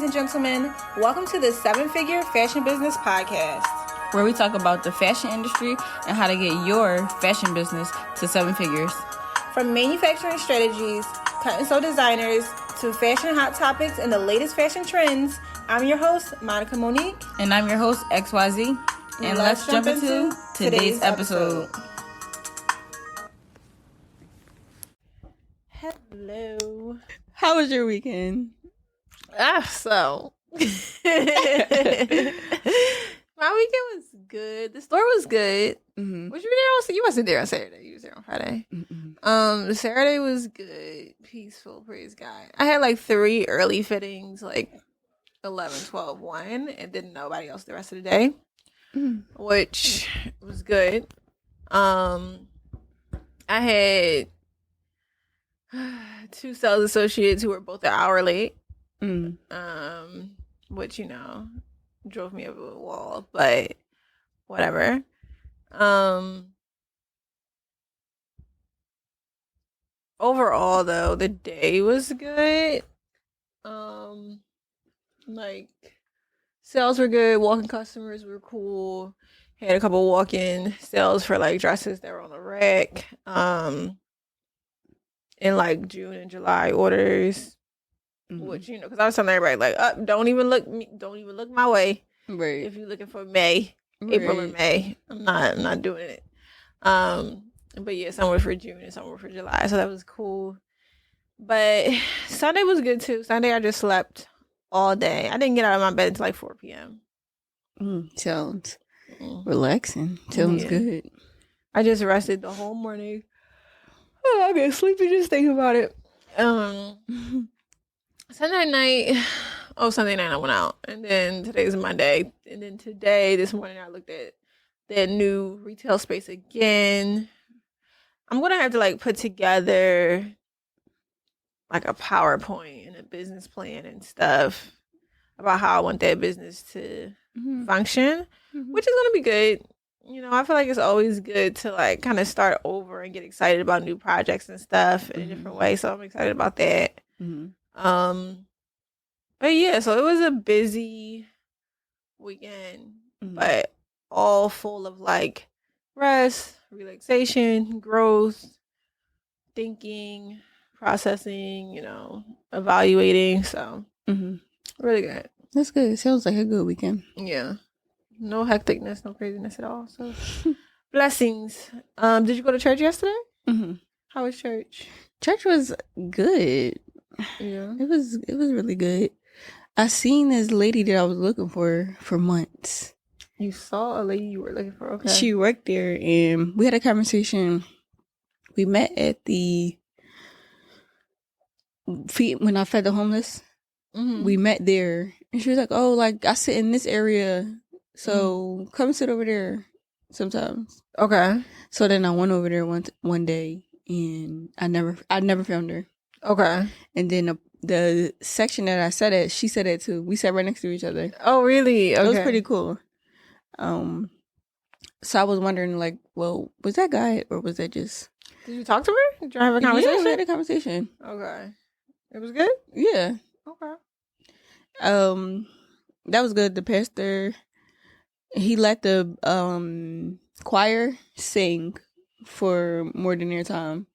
and gentlemen. Welcome to the 7-Figure Fashion Business Podcast, where we talk about the fashion industry and how to get your fashion business to 7 figures. From manufacturing strategies, cut and sew designers, to fashion hot topics and the latest fashion trends, I'm your host, Monica Monique. And I'm your host, XYZeee. And let's jump into today's episode. Hello. How was your weekend? My weekend was good. The store was good. Mm-hmm. Was you there? You wasn't there on Saturday. You was there on Friday. Mm-hmm. Saturday was good. Peaceful. Praise God. I had like 3 early fittings, like 11, 12, 1, and didn't nobody else the rest of the day, which was good. I had 2 sales associates who were both an hour late. Which, drove me over a wall, but whatever. Overall though, the day was good. Like sales were good, walk-in customers were cool. Had a couple walk-in sales for like dresses that were on the rack. In like June and July orders. Which, because I was telling everybody, like, don't even look my way. Right. If you're looking for May, April or May, I'm not doing it. But yeah, some were for June and some were for July, so that was cool. But Sunday was good too. Sunday I just slept all day. I didn't get out of my bed until like 4 p.m. Sounds relaxing. Sounds good. I just rested the whole morning. Oh, I get sleepy just thinking about it. Sunday night I went out, and then today's Monday, and then this morning I looked at that new retail space again. I'm gonna have to like put together like a PowerPoint and a business plan and stuff about how I want that business to function, which is gonna be good. I feel like it's always good to like kind of start over and get excited about new projects and stuff in a different way. So I'm excited about that. But yeah, so it was a busy weekend, but all full of like rest, relaxation, growth, thinking, processing, evaluating. So really good. That's good. It sounds like a good weekend. Yeah. No hecticness, no craziness at all. So blessings. Did you go to church yesterday? How was church? Church was good. Yeah. It was really good. I seen this lady that I was looking for months. You saw a lady you were looking for? Okay. She worked there, and we had a conversation. We met at the feet when I fed the homeless. We met there, and she was like, "Oh, like I sit in this area, so come sit over there sometimes." Okay. So then I went over there one day, and I never found her. Okay. And then the section that I sat at, she sat at too. We sat right next to each other. Oh, really? Okay. It was pretty cool. So I was wondering, like, well, was that guy or was that just? Did you talk to her? Did you have a conversation? Yeah, we had a conversation. Okay. It was good? Yeah. Okay. That was good. The pastor, he let the choir sing for more than their time.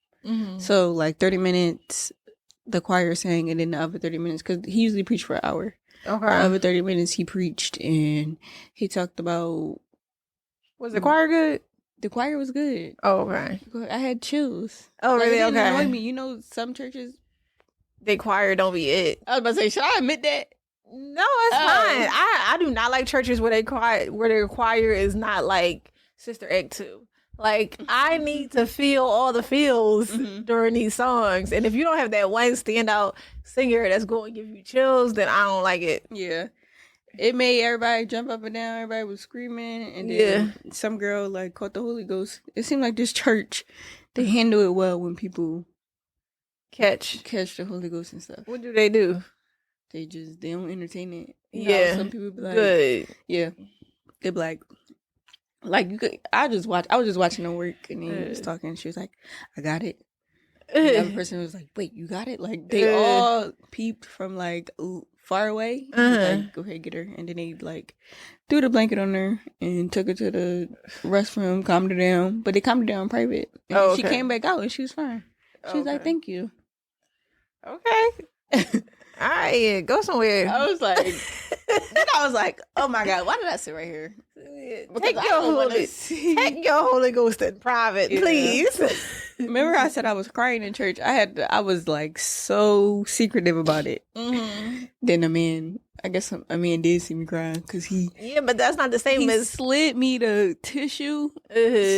So like 30 minutes the choir sang, and then the other 30 minutes, because he usually preached for an hour. Okay. The other 30 minutes he preached, and he talked about. Was the choir good? The choir was good. Oh, okay. I had chills. Oh, really? It okay. didn't annoy me. Some churches, the choir don't be it. I was about to say, should I admit that? No, it's fine. I do not like churches where their choir is not like Sister Act 2. Like, I need to feel all the feels during these songs. And if you don't have that one standout singer that's going to give you chills, then I don't like it. Yeah. It made everybody jump up and down. Everybody was screaming. And then some girl, like, caught the Holy Ghost. It seemed like this church, they handle it well when people catch the Holy Ghost and stuff. What do? They don't entertain it. Some people be like, good. Yeah. They be like you could. I was just watching her work, and then he was talking. And she was like, "I got it." The other person was like, "Wait, you got it?" Like they all peeped from like far away. Like, go ahead, get her. And then they like threw the blanket on her and took her to the restroom, calmed her down. But they calmed her down in private. And she came back out and she was fine. She was like, "Thank you." Okay. All right, go somewhere. I was like, then I was like, oh my God, why did I sit right here? Take your Holy Ghost in private, please. Remember I said I was crying in church? I was like so secretive about it. Then a man did see me crying because but that's not the same as slid me the tissue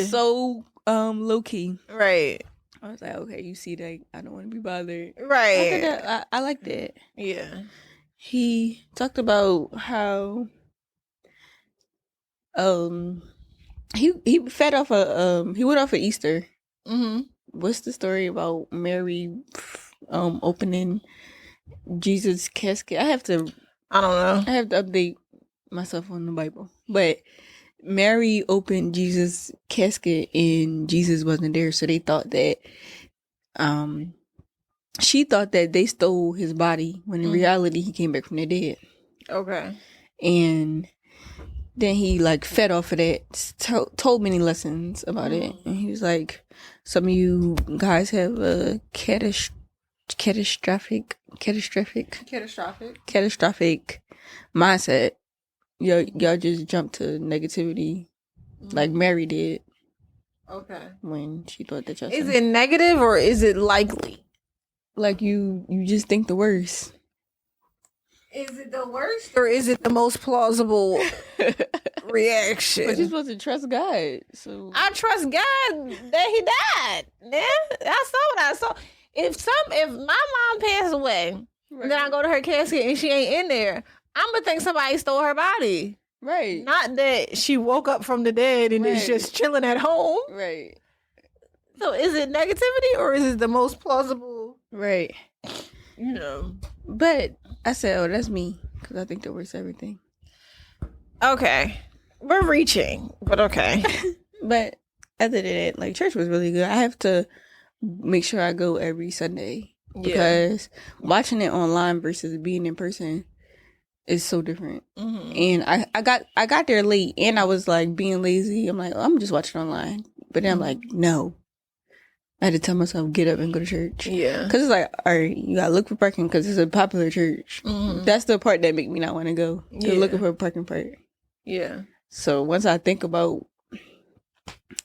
so low key. Right. I was like, okay, you see that I don't want to be bothered. Right. I like that. Yeah. He talked about how he fed off he went off of Easter. What's the story about Mary opening Jesus' casket? I don't know. I have to update myself on the Bible. But Mary opened Jesus' casket and Jesus wasn't there, so they thought that she thought that they stole his body when in reality he came back from the dead. Okay. And then he like fed off of that, told many lessons about it. And he was like, some of you guys have a catastrophic mindset. Y'all just jump to negativity like Mary did. Okay. When she thought that y'all is it negative or is it likely? Like you just think the worst. Is it the worst or is it the most plausible reaction? But you're supposed to trust God. So I trust God that he died. Yeah, I saw what I saw. If my mom passed away, and then I go to her casket and she ain't in there, I'm gonna think somebody stole her body. Right. Not that she woke up from the dead and is just chilling at home. Right. So is it negativity or is it the most plausible? Right. But I said, oh, that's me. Because I think the worst everything. Okay. We're reaching, but okay. But other than that, like, church was really good. I have to make sure I go every Sunday. Because watching it online versus being in person is so different. And I got there late and I was like being lazy. I'm like, oh, I'm just watching online. But then I'm like, no. I had to tell myself, get up and go to church. Yeah. Because it's like, all right, you got to look for parking because it's a popular church. That's the part that make me not want to go. Looking for a parking part. Yeah. So once I think about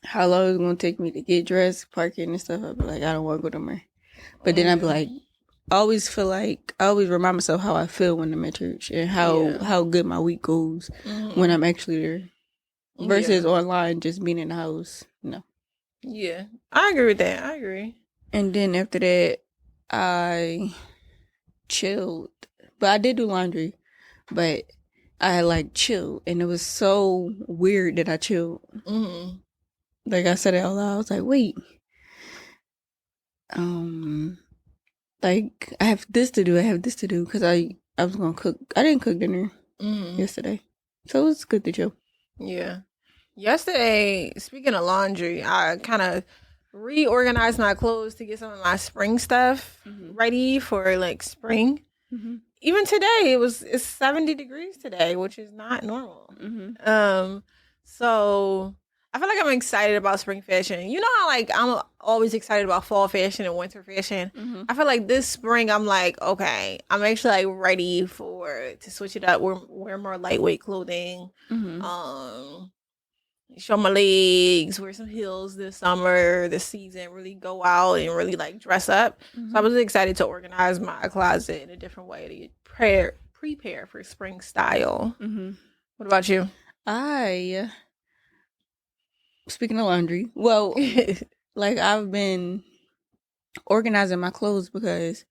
how long it's going to take me to get dressed, parking and stuff, I'll be like, I don't want to go somewhere. But then I'll be like, I always remind myself how I feel when I'm at church and how good my week goes when I'm actually there. Versus online, just being in the house. No. Yeah. I agree with that. I agree. And then after that, I chilled. But I did do laundry. But I like chilled. And it was so weird that I chilled. Like I said it out loud. I was like, wait. Like I have this to do. Because I was going to cook. I didn't cook dinner yesterday. So it was good to chill. Yeah. Yesterday, speaking of laundry, I kind of reorganized my clothes to get some of my spring stuff ready for like spring. Even today, it's 70 degrees today, which is not normal. So I feel like I'm excited about spring fashion. You know how like I'm always excited about fall fashion and winter fashion. I feel like this spring I'm like, okay, I'm actually like ready to switch it up, wear more lightweight clothing. Show my legs, wear some heels this summer, this season, really go out and really like dress up. So I was excited to organize my closet in a different way to prepare for spring style. What about you? Speaking of laundry, well, like I've been organizing my clothes because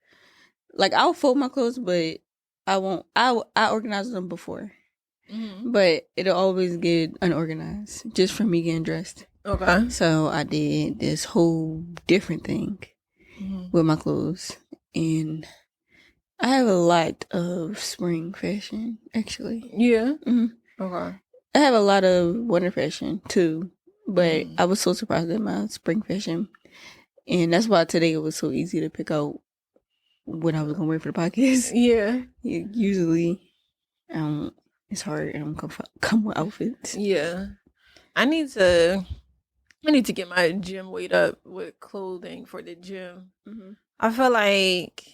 like I'll fold my clothes, but I organize them before. But it'll always get unorganized just from me getting dressed. Okay. So I did this whole different thing with my clothes. And I have a lot of spring fashion, actually. Yeah. Okay. I have a lot of winter fashion, too. But I was so surprised at my spring fashion. And that's why today it was so easy to pick out when I was gonna wear for the podcast. Yeah. Usually, it's hard. I don't come with outfits. Yeah. I need to get my gym weight up with clothing for the gym. Mm-hmm. I feel like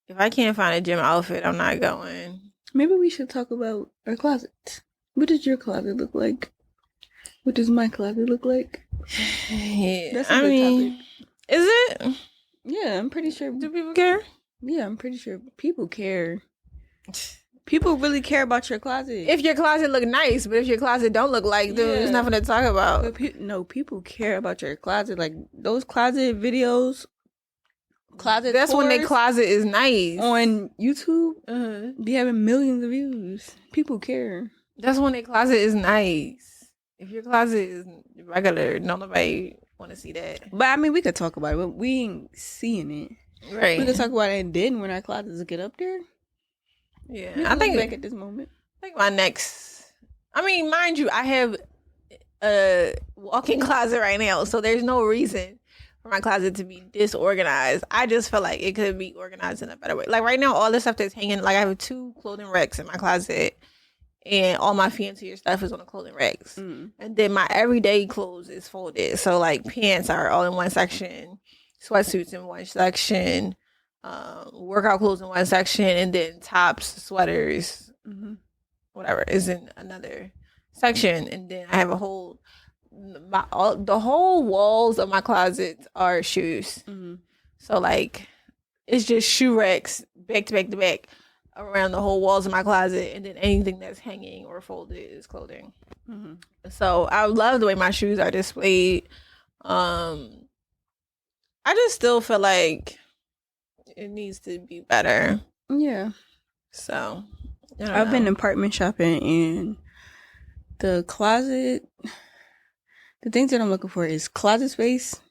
if I can't find a gym outfit, I'm not going. Maybe we should talk about our closet. What does your closet look like? What does my closet look like? Yeah, that's a good topic. Is it? Yeah, I'm pretty sure. Do people care? Yeah, I'm pretty sure people care. People really care about your closet. If your closet look nice, but if your closet don't look like, dude, there's nothing to talk about. But no, people care about your closet. Like those closet videos, closet. That's when their closet is nice on YouTube. Be having millions of views. People care. That's when their closet is nice. If your closet is regular, nobody want to see that. But I mean, we could talk about it, but we ain't seeing it. Right. We could talk about it, and then when our closets get up there. Yeah, I think back at this moment. I think my next. I mean, mind you, I have a walk-in closet right now, so there's no reason for my closet to be disorganized. I just feel like it could be organized in a better way. Like right now, all the stuff that's hanging, like I have 2 clothing racks in my closet, and all my fancier stuff is on the clothing racks, and then my everyday clothes is folded. So like pants are all in one section, sweatsuits in one section. Workout clothes in one section, and then tops, sweaters, whatever is in another section. And then I have the whole walls of my closet are shoes. So like it's just shoe racks back to back to back around the whole walls of my closet, and then anything that's hanging or folded is clothing. So I love the way my shoes are displayed. I just still feel like it needs to be better. Yeah. So I've been apartment shopping, and the closet, the things that I'm looking for is closet space.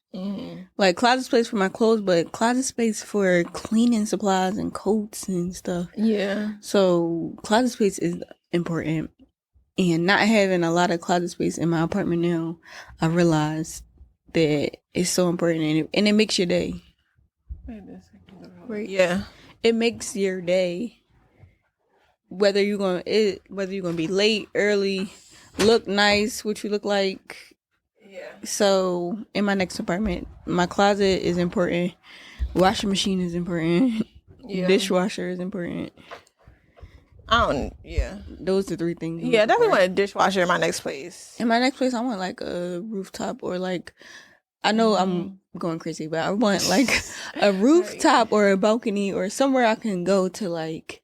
Like closet space for my clothes, but closet space for cleaning supplies and coats and stuff. Yeah. So closet space is important, and not having a lot of closet space in my apartment now, I realized that it's so important, and it makes your day. Right. Yeah. It makes your day. Whether you're gonna be late, early, look nice, what you look like. Yeah. So in my next apartment, my closet is important. Washing machine is important. Yeah. Dishwasher is important. Yeah. Those are 3 things. Yeah, I definitely want a dishwasher in my next place. In my next place, I want like a rooftop, or like, I know I'm going crazy, but I want like a rooftop or a balcony or somewhere I can go to like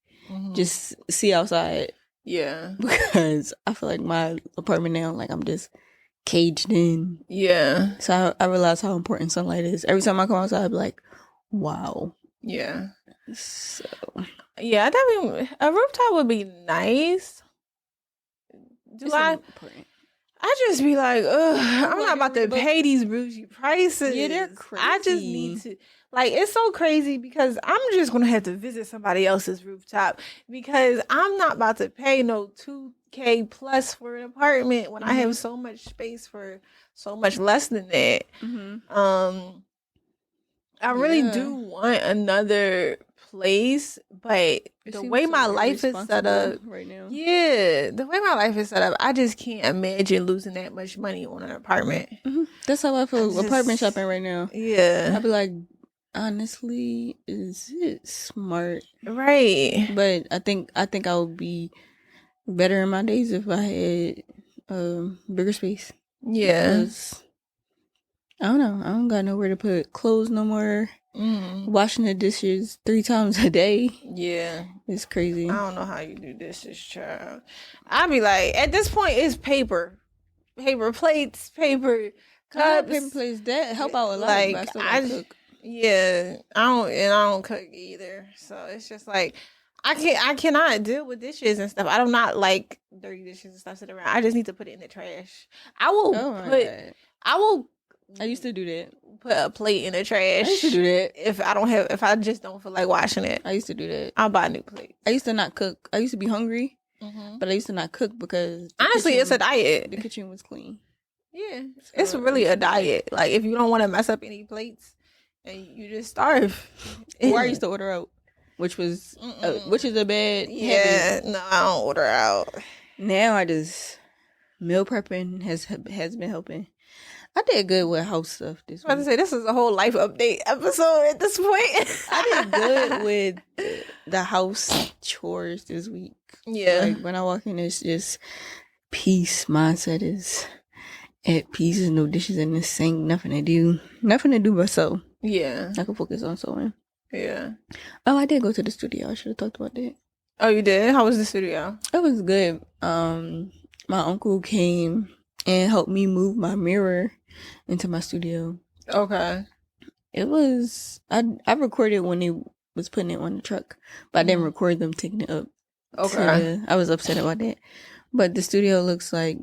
just see outside. Yeah. Because I feel like my apartment now, like I'm just caged in. Yeah. So I realize how important sunlight is. Every time I come outside, I'm like, wow. Yeah. So. Yeah, definitely a rooftop would be nice. I just be like, ugh, I'm not about to pay these bougie prices. Yeah, they're crazy. I just need to, like, it's so crazy because I'm just going to have to visit somebody else's rooftop because I'm not about to pay no $2,000 plus for an apartment when I have so much space for so much less than that. I really do want another place, but the way my life is set up right now, the way my life is set up, I just can't imagine losing that much money on an apartment. That's how I feel apartment shopping right now. Yeah, I'd be like, honestly, is it smart? Right. But I think I would be better in my days if I had bigger space. Yeah. I don't know. I don't got nowhere to put clothes no more. Washing the dishes 3 times a day. Yeah. It's crazy. I don't know how you do dishes, child. I be like, at this point, it's paper. Paper plates, paper cups. Paper plates, that help out a lot. Like, but I still cook. Yeah. I don't cook either. So it's just like, I cannot deal with dishes and stuff. I do not like dirty dishes and stuff sitting around. I just need to put it in the trash. I used to do that. Put a plate in the trash. I used to do that. If I just don't feel like washing it. I used to do that. I'll buy a new plate. I used to not cook. I used to be hungry, but I used to not cook because honestly, it's a diet. The kitchen was clean. Yeah, so it's really a diet. Like if you don't want to mess up any plates and you just starve. Or I used to order out, which is a bad habit. No, I don't order out. Now I just meal prepping has been helping. I did good with house stuff this week. I was about to say, this is a whole life update episode at this point. I did good with the house chores this week. Yeah. Like when I walk in, it's just peace. Mindset is at peace. There's no dishes in the sink. Nothing to do but sew. Yeah. I can focus on sewing. Yeah. Oh, I did go to the studio. I should have talked about that. Oh, you did? How was the studio? It was good. My uncle came and helped me move my mirror into my studio. Okay. It was I recorded when they was putting it on the truck, but I didn't record them taking it up. Okay. I was upset about that. But the studio looks like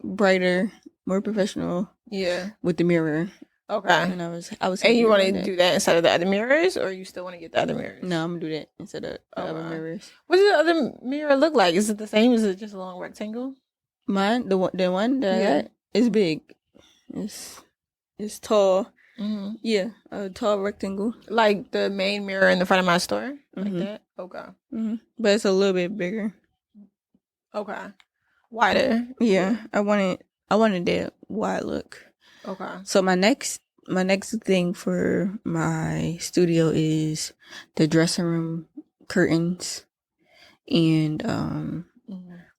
brighter, more professional. Yeah. With the mirror. Okay. And I was And you want to do that instead of the other mirrors, or you still want to get the other mirrors? No, I'm gonna do that instead of the other mirrors. What does the other mirror look like? Is it the same? Is it just a long rectangle? Mine, the one that I got, is big. It's tall. Mm-hmm. Yeah, a tall rectangle. Like the main mirror in the front of my store? Like that? Okay. Mm-hmm. But it's a little bit bigger. Okay. Wider? Yeah, I wanted that wide look. Okay. So my next thing for my studio is the dressing room curtains. And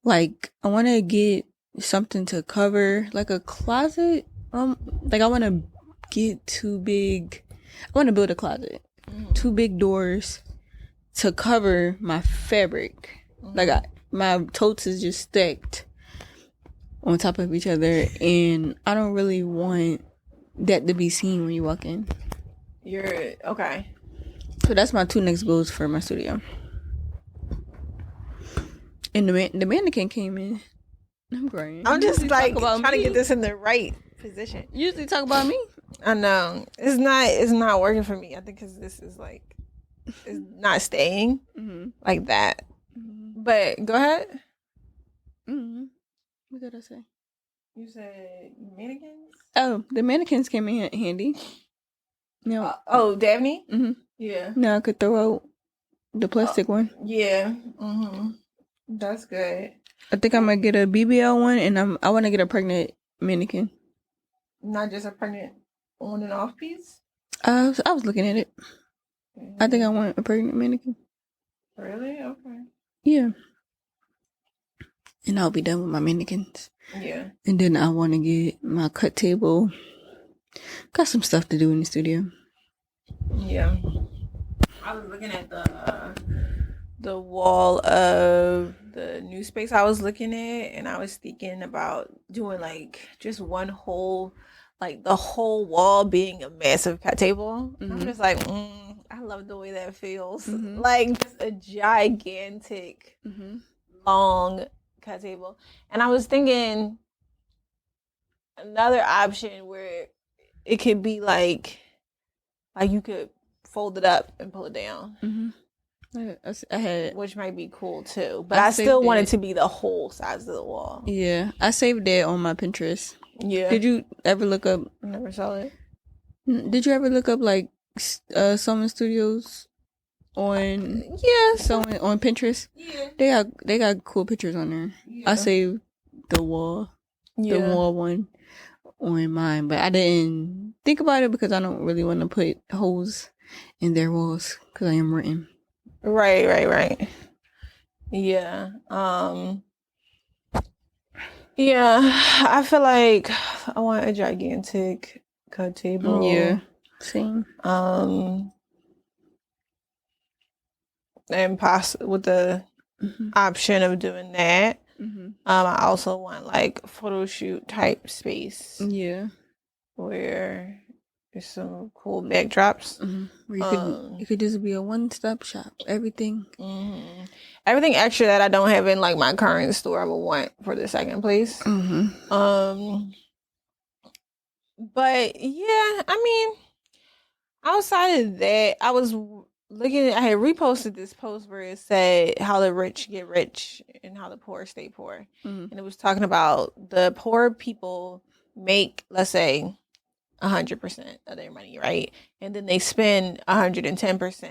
like I want to get something to cover, like a closet. Like I want to get too big. I want to build a closet, 2 big doors to cover my fabric. Like my totes is just stacked on top of each other, and I don't really want that to be seen when you walk in. You're okay. So that's my 2 next goals for my studio. And the mannequin came in. I'm crying. I'm just like trying to get this in the right position. You usually talk about me. I know it's not working for me. I think because this is like it's not staying like that. Mm-hmm. But go ahead. What did I say? You said mannequins. Oh, the mannequins came in handy. No. Daphne. Mm-hmm. Yeah. Now I could throw out the plastic one. Yeah. Mm-hmm. That's good. I think I'm gonna get a BBL one, and I want to get a pregnant mannequin. Not just a pregnant on and off piece. I was looking at it. Mm-hmm. I think I want a pregnant mannequin. Really? Okay. Yeah. And I'll be done with my mannequins. Yeah. And then I want to get my cut table. Got some stuff to do in the studio. Yeah. I was looking at the wall of the new space I was looking at, and I was thinking about doing like just one whole, like the whole wall being a massive cut table. Mm-hmm. I'm just like, I love the way that feels. Mm-hmm. Like just a gigantic, long cut table. And I was thinking another option where it could be like you could fold it up and pull it down. Mm-hmm. I had, which might be cool too, but I still want it to be the whole size of the wall. Yeah, I saved that on my Pinterest. Yeah. Did you ever look up? I never saw it. Did you ever look up like sewing studios on? Yeah, sewing on Pinterest. Yeah, they got cool pictures on there. Yeah. I saved the wall one on mine, but I didn't think about it because I don't really want to put holes in their walls because I am renting. Right. Yeah. Yeah, I feel like I want a gigantic cut table. Yeah. Same. And with the option of doing that. Mm-hmm. I also want like photo shoot type space. Yeah. Where there's some cool backdrops. Mm-hmm. Where it could just be a one-stop shop. Everything. Mm-hmm. Everything extra that I don't have in like my current store I would want for the second place. Mm-hmm. But yeah, I mean, outside of that, I was looking at, I had reposted this post where it said how the rich get rich and how the poor stay poor. Mm-hmm. And it was talking about the poor people make, let's say, 100% of their money, right? And then they spend 110%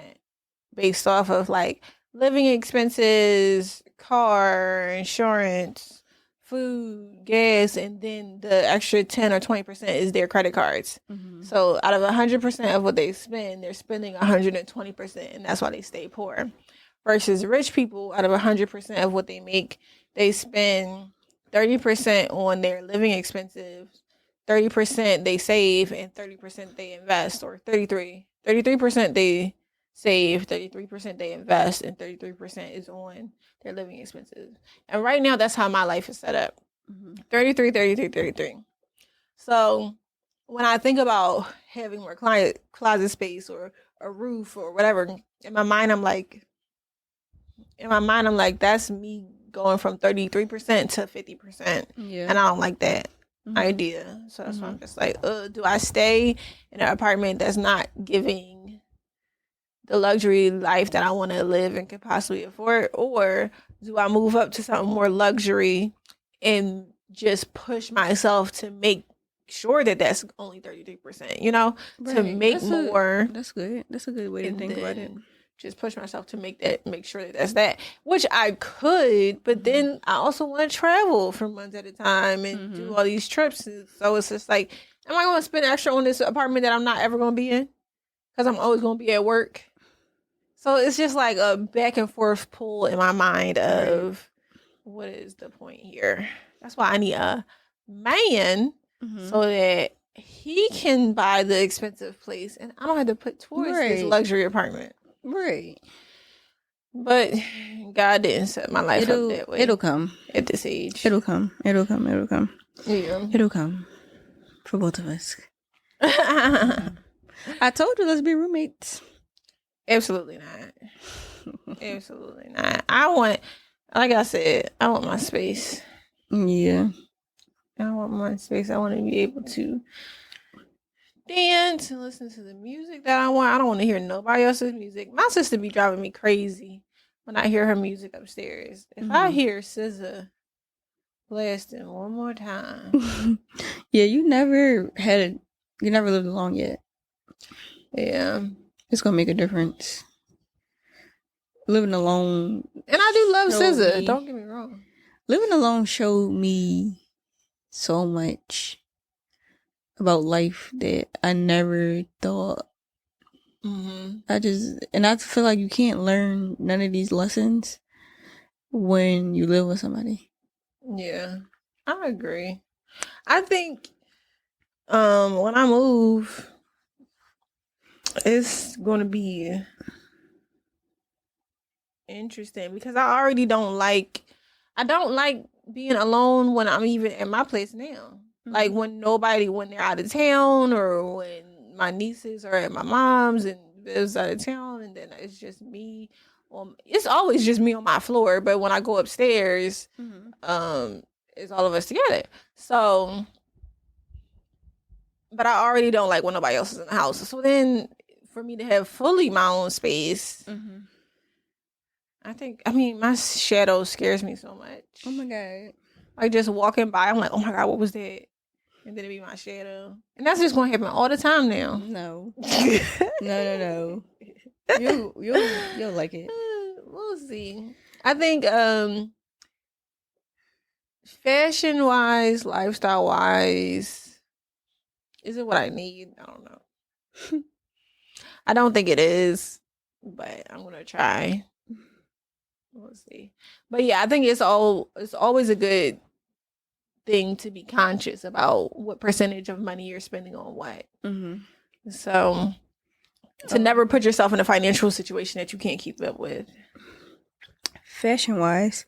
based off of like living expenses, car, insurance, food, gas, and then the extra 10 or 20% is their credit cards. So out of 100% of what they spend, they're spending 120%, and that's why they stay poor. Versus rich people, out of 100% of what they make, they spend 30% on their living expenses, 30% they save, and 30% they invest, or 33% they save, 33% they invest, and 33% is on their living expenses. And right now, that's how my life is set up. 33, 33, 33. So when I think about having more closet space or a roof or whatever, in my mind, I'm like, that's me going from 33% to 50%. Yeah. And I don't like that idea. So that's why I'm just like, do I stay in an apartment that's not giving the luxury life that I want to live and can possibly afford? Or do I move up to something more luxury and just push myself to make sure that that's only 33%, you know, Right. to make That's more. That's good. That's a good way to think about it. Just push myself to make sure that that's that, which I could, but then I also want to travel for months at a time and do all these trips. And so it's just like, am I going to spend extra on this apartment that I'm not ever going to be in? Because I'm always going to be at work. So it's just like a back and forth pull in my mind of what is the point here? That's why I need a man so that he can buy the expensive place and I don't have to put towards this luxury apartment. Right. But God didn't set my life up that way. It'll come. At this age. It'll come. It'll come. It'll come. Yeah. It'll come. For both of us. I told you, let's be roommates. Absolutely not. Absolutely not. Like I said, I want my space. Yeah. I want my space. I want to be able to dance and listen to the music that I want. I don't want to hear nobody else's music. My sister be driving me crazy when I hear her music upstairs. If I hear SZA blasting one more time. Yeah, you never lived alone yet. Yeah. It's gonna make a difference. Living alone. And I do love SZA, don't get me wrong. Living alone showed me so much about life that I never thought. I feel like you can't learn none of these lessons when you live with somebody. Yeah, I agree. I think when I move, it's going to be interesting because I don't like being alone when I'm even at my place now. Like when they're out of town or when my nieces are at my mom's and Bev's out of town and then it's just me. It's always just me on my floor, but when I go upstairs, it's all of us together. So, but I already don't like when nobody else is in the house. So then for me to have fully my own space, I mean, my shadow scares me so much. Oh my God. Like just walking by, I'm like, oh my God, what was that? And then it'd be my shadow. And that's just going to happen all the time now. No. No. You'll like it. We'll see. I think fashion-wise, lifestyle-wise, is it what I need? I don't know. I don't think it is, but I'm going to try. We'll see. But yeah, I think it's always a good thing to be conscious about what percentage of money you're spending on what. So to never put yourself in a financial situation that you can't keep up with. Fashion wise,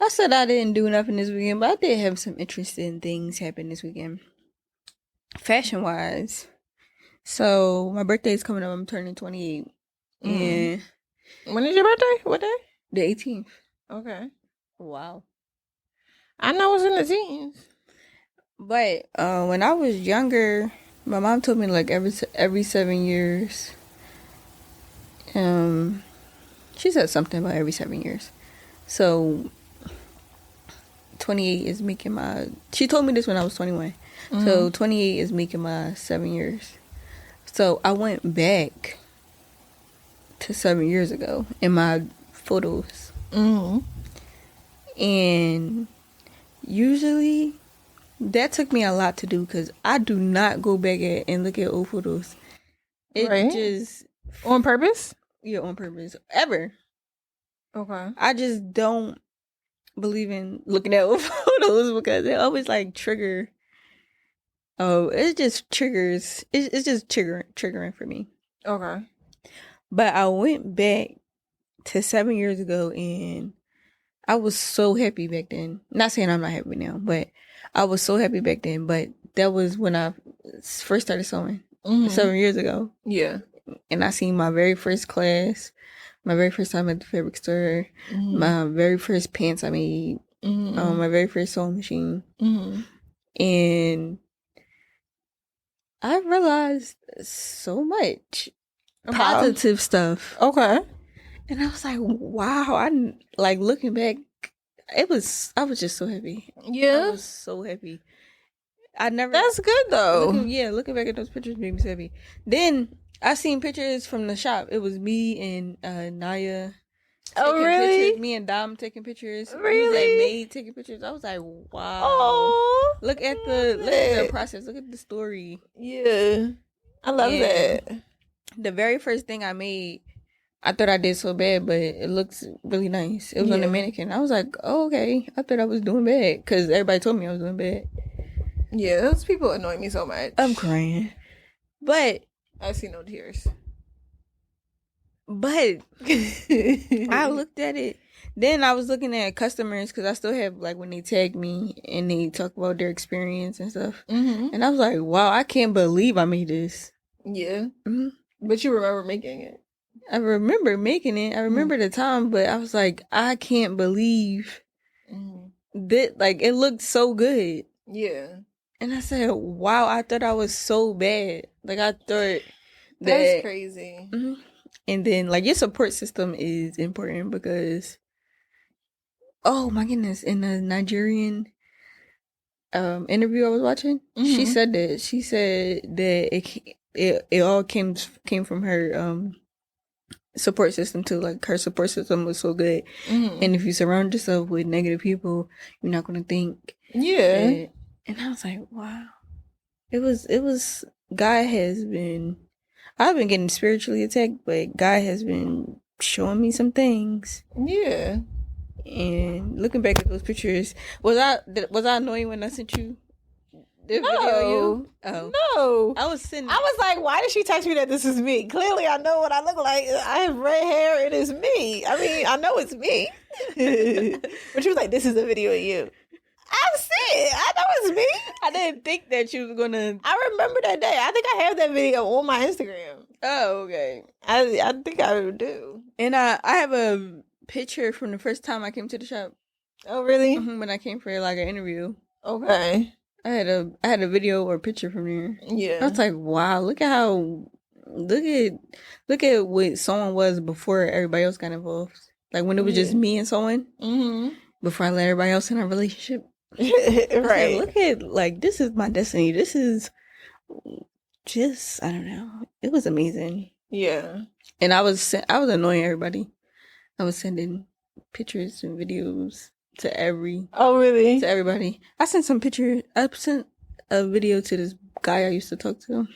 I said I didn't do nothing this weekend, but I did have some interesting things happen this weekend. Fashion wise, so my birthday is coming up. I'm turning 28. And when is your birthday? What day? The 18th. Okay. Wow. I know it's in the teens. But when I was younger, my mom told me like every 7 years. She said something about every 7 years. So 28 is making my. She told me this when I was 21. So 28 is making my 7 years. So I went back to 7 years ago in my photos. And usually that took me a lot to do because I do not go back and look at old photos. It just... On purpose? Yeah, on purpose. Ever. Okay. I just don't believe in looking at old photos because they always like trigger. Oh, it just triggers. It's just triggering for me. Okay. But I went back to 7 years ago and I was so happy back then. Not saying I'm not happy now, but I was so happy back then. But that was when I first started sewing 7 years ago. Yeah. And I seen my very first class, my very first time at the fabric store, my very first pants I made, my very first sewing machine. And I realized so much positive stuff. Okay. And I was like, wow, I like looking back, I was just so happy. Yeah. I was so happy. That's good though. Looking back at those pictures made me so happy. Then I seen pictures from the shop. It was me and Naya. Oh, really? Pictures. Me and Dom taking pictures. Really? Maid taking pictures. I was like, wow. Oh, Look at the process. Look at the story. Yeah. I love that. The very first thing I made, I thought I did so bad, but it looks really nice. It was on the mannequin. I was like, oh, okay. I thought I was doing bad because everybody told me I was doing bad. Yeah, those people annoy me so much. I'm crying. But I see no tears. But I looked at it. Then I was looking at customers because I still have like when they tag me and they talk about their experience and stuff. And I was like, wow, I can't believe I made this. Yeah. But you remember making it. I remember making it. I remember the time, but I was like, I can't believe that. Like, it looked so good. Yeah. And I said, wow, I thought I was so bad. Like, I thought that's crazy. And then, like, your support system is important because, oh my goodness, in the Nigerian interview I was watching, she said that. She said that it all came from her support system too. Like, her support system was so good. And if you surround yourself with negative people, you're not going to think. Yeah. And I was like, wow. It was, God has been, I've been getting spiritually attacked, but God has been showing me some things. Yeah. And looking back at those pictures, was I annoying when I sent you the video of you? Oh. No. I was like, why did she text me that this is me? Clearly I know what I look like. I have red hair. It is me. I mean, I know it's me. But she was like, this is a video of you. I see it. I know it's me. I didn't think that you was gonna. I remember that day. I think I have that video on my Instagram. Oh, okay. I think I do. And I have a picture from the first time I came to the shop. Oh, really? When I came for like an interview. Okay. I had a video or a picture from there. Yeah. I was like, wow, look at what someone was before everybody else got involved. Like when it was just me and someone. Before I let everybody else in our relationship. Right. Look at, like, this is my destiny. This is just, I don't know. It was amazing. Yeah. And I was annoying everybody. I was sending pictures and videos to everybody. I sent some pictures. I sent a video to this guy I used to talk to.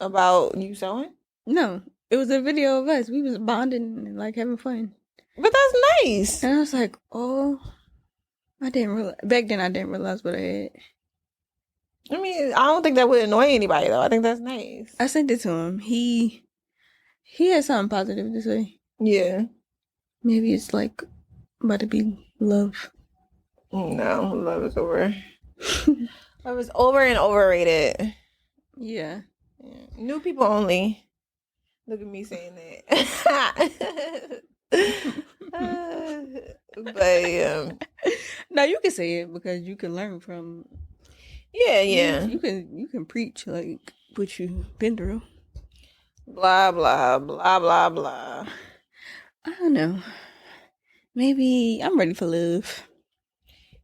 About you sewing? No. It was a video of us. We was bonding and like having fun. But that's nice. And I was like, oh, I didn't realize. Back then, I didn't realize what I had. I mean, I don't think that would annoy anybody, though. I think that's nice. I sent it to him. He had something positive to say. Yeah. Maybe it's like about to be love. No, love is over. Love is over and overrated. Yeah. New people only. Look at me saying that. But no, you can say it because you can learn from. Yeah. You can preach like what you've been through. Blah blah blah blah blah. I don't know. Maybe I'm ready for love.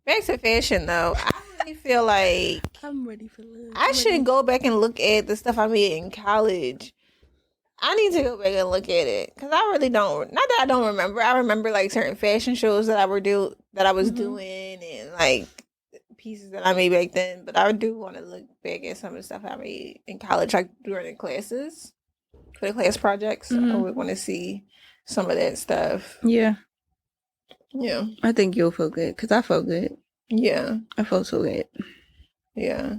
Back to fashion though. really feel like I'm ready for love. I should go back and look at the stuff I made in college. I need to go back and look at it because I really don't. Not that I don't remember. I remember like certain fashion shows that I was doing and like pieces that I made back then. But I do want to look back at some of the stuff I made in college, like during the classes for the class projects. I would want to see some of that stuff. Yeah. Yeah. I think you'll feel good because I felt good. Yeah. I felt so good. Yeah.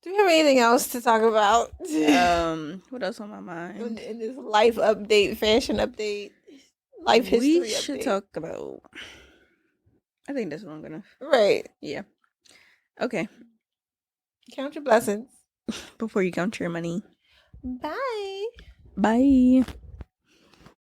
Do you have anything else to talk about? What else on my mind? In this life update, fashion update, life history we should update. talk about. I think that's long enough. Right. Yeah. Okay. Count your blessings Before you count your money. Bye. Bye.